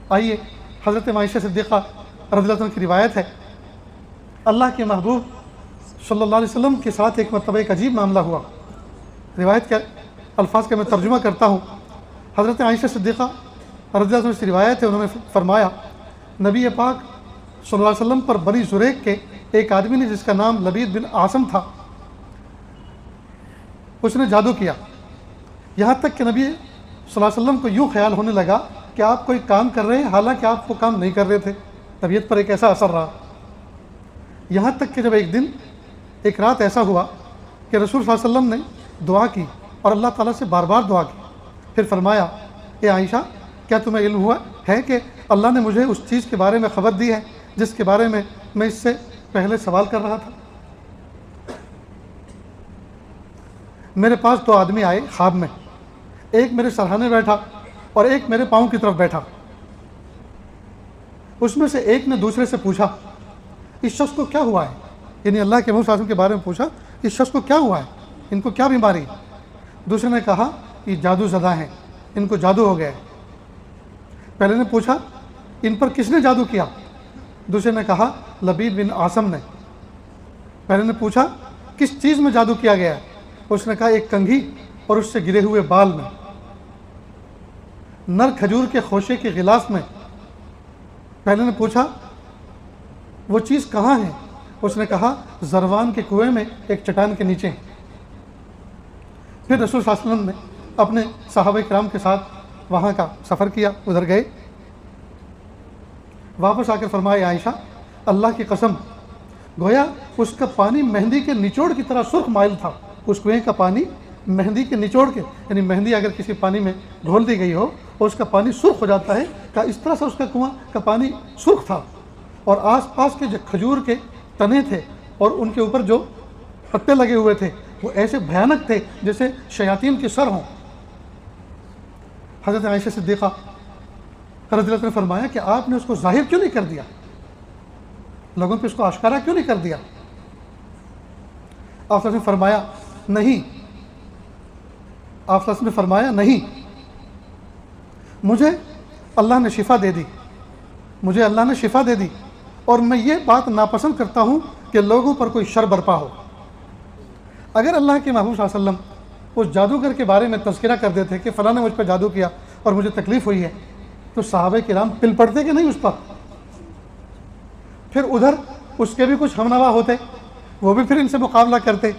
آئیے حضرت عائشہ صدیقہ رضی اللہ عنہ کی روایت ہے، اللہ کے محبوب صلی اللہ علیہ وسلم کے ساتھ ایک مرتبہ ایک عجیب معاملہ ہوا۔ روایت کے الفاظ کا میں ترجمہ کرتا ہوں۔ حضرت عائشہ صدیقہ رضی اللہ عنہ سے روایت ہے، انہوں نے فرمایا نبی پاک صلی اللہ علیہ وسلم پر بنی زریق کے ایک آدمی نے جس کا نام لبید بن عاصم تھا، اس نے جادو کیا، یہاں تک کہ نبی صلی اللہ علیہ وسلم کو یوں خیال ہونے لگا کہ آپ کوئی کام کر رہے ہیں حالانکہ آپ وہ کام نہیں کر رہے تھے۔ طبیعت پر ایک ایسا اثر رہا، یہاں تک کہ جب ایک دن ایک رات ایسا ہوا کہ رسول صلی اللہ علیہ وسلم نے دعا کی اور اللہ تعالیٰ سے بار بار دعا کی، پھر فرمایا اے عائشہ کیا تمہیں علم ہوا ہے کہ اللہ نے مجھے اس چیز کے بارے میں خبر دی ہے جس کے بارے میں میں اس سے پہلے سوال کر رہا تھا؟ میرے پاس دو آدمی آئے خواب میں، ایک میرے سرہانے بیٹھا اور ایک میرے پاؤں کی طرف بیٹھا۔ اس میں سے ایک نے دوسرے سے پوچھا اس شخص کو کیا ہوا ہے، یعنی اللہ کے محبوب صلی اللہ علیہ وسلم کے بارے میں پوچھا اس شخص کو کیا ہوا ہے، ان کو کیا بیماری؟ دوسرے نے کہا یہ جادو زدہ ہیں، ان کو جادو ہو گیا ہے۔ پہلے نے پوچھا ان پر کس نے جادو کیا؟ دوسرے نے کہا لبید بن عاصم نے۔ پہلے نے پوچھا کس چیز میں جادو کیا گیا ہے؟ اس نے کہا ایک کنگھی اور اس سے گرے ہوئے بال میں، نر کھجور کے خوشے کے غلاف میں۔ پہلے نے پوچھا وہ چیز کہاں ہے؟ اس نے کہا زروان کے کنویں میں ایک چٹان کے نیچے۔ پھر رسول صلی اللہ علیہ وسلم نے اپنے صحابہ کرام کے ساتھ وہاں کا سفر کیا، ادھر گئے، واپس آ کر فرمایا عائشہ اللہ کی قسم گویا اس کا پانی مہندی کے نچوڑ کی طرح سرخ مائل تھا۔ اس کنویں کا پانی مہندی کے نچوڑ کے، یعنی مہندی اگر کسی پانی میں گھول دی گئی ہو اور اس کا پانی سرخ ہو جاتا ہے، کہ اس طرح سے اس کا کنواں کا پانی سرخ تھا، اور آس پاس کے جو کھجور کے تنے تھے اور ان کے اوپر جو پتے لگے ہوئے تھے وہ ایسے بھیانک تھے جیسے شیاطین کے سر ہوں۔ حضرت عائشہ صدیقہ رضی اللہ عنہ نے فرمایا کہ آپ نے اس کو ظاہر کیوں نہیں کر دیا، لوگوں پہ اس کو آشکارا کیوں نہیں کر دیا؟ آپ نے فرمایا نہیں، آپ نے فرمایا نہیں، مجھے اللہ نے شفا دے دی، مجھے اللہ نے شفا دے دی، اور میں یہ بات ناپسند کرتا ہوں کہ لوگوں پر کوئی شر برپا ہو۔ اگر اللہ کے محبوب صلی اللہ علیہ وسلم اس جادوگر کے بارے میں تذکرہ کر دیتے کہ فلاں نے مجھ پہ جادو کیا اور مجھے تکلیف ہوئی ہے، تو صحابہ کرام پل پڑتے کہ نہیں اس پر؟ پھر ادھر اس کے بھی کچھ ہمنوا ہوتے، وہ بھی پھر ان سے مقابلہ کرتے،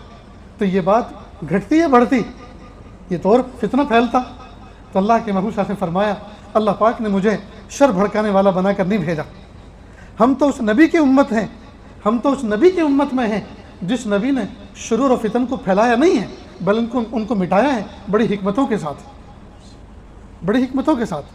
تو یہ بات گھٹتی ہے بڑھتی، یہ تو اور فتنہ پھیلتا۔ تو اللہ کے محبوب صلی اللہ علیہ وسلم نے فرمایا اللہ پاک نے مجھے شر بھڑکانے والا بنا کر نہیں بھیجا، ہم تو اس نبی کی امت ہیں، ہم تو اس نبی کی امت میں ہیں جس نبی نے شرور و فتن کو پھیلایا نہیں ہے بلکہ ان کو مٹایا ہے بڑی حکمتوں کے ساتھ، بڑی حکمتوں کے ساتھ۔